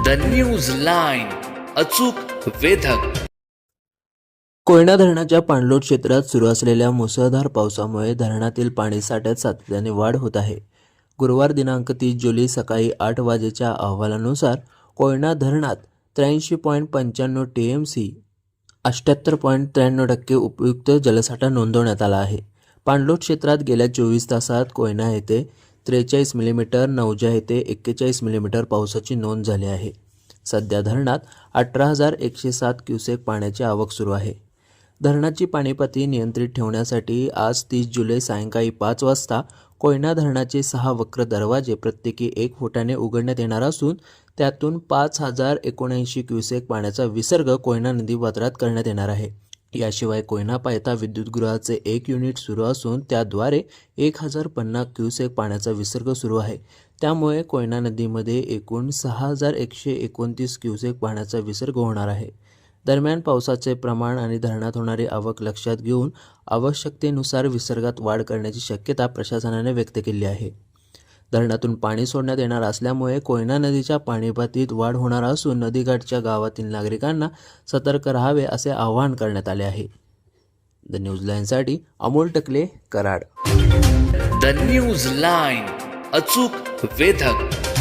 The news line, अचूक वेधक. कोयना धरणाच्या पाणलोट क्षेत्रात सुरू असलेल्या मुसळधार पावसामुळे धरणातील पाणीसाठ्यात सातत्याने वाढ होत आहे. गुरुवार दिनांक 30 जुलै सकाळी 8 वाजेच्या अहवालानुसार कोयना धरणात 83.95 TMC 78.93% उपयुक्त जलसाठा नोंदवण्यात आला आहे. पाणलोट क्षेत्रात गेल्या 24 तासात कोयना येथे 43 मिलीमीटर, नवजा येथे 41 मिलीमीटर पावसाची नोंद झाली आहे. सध्या धरणात 18,107 क्युसेक पाण्याची आवक सुरू आहे. धरणाची पाणीपातळी नियंत्रित ठेवण्यासाठी आज 30 जुलै सायंकाळी 5 वाजता कोयना धरणाचे 6 वक्र दरवाजे प्रत्येकी 1 फुटाने उघडण्यात येणार असून त्यातून 5,079 क्युसेक पाण्याचा विसर्ग कोयना नदीपात्रात करण्यात येणार आहे. याशिवाय कोयना पायथा विद्युतगृहाचे 1 युनिट सुरू असून त्याद्वारे 1,050 क्युसेक पाण्याचा विसर्ग सुरू आहे. त्यामुळे कोयना नदीमध्ये एकूण 6,129 क्युसेक पाण्याचा विसर्ग होणार आहे. दरम्यान पावसाचे प्रमाण आणि धरणात होणारी आवक लक्षात घेऊन आवश्यकतेनुसार विसर्गात वाढ करण्याची शक्यता प्रशासनाने व्यक्त केली आहे. धरणातून पाणी सोडण्यात येणार असल्यामुळे कोयना नदीच्या पाणीपातळीत वाढ होणार असून नदीकाठच्या गावातील नागरिकांना सतर्क राहावे असे आवाहन करण्यात आले आहे. द न्यूज लाईनसाठी Amol Takale, Karad. The news line, अचूक वेधक.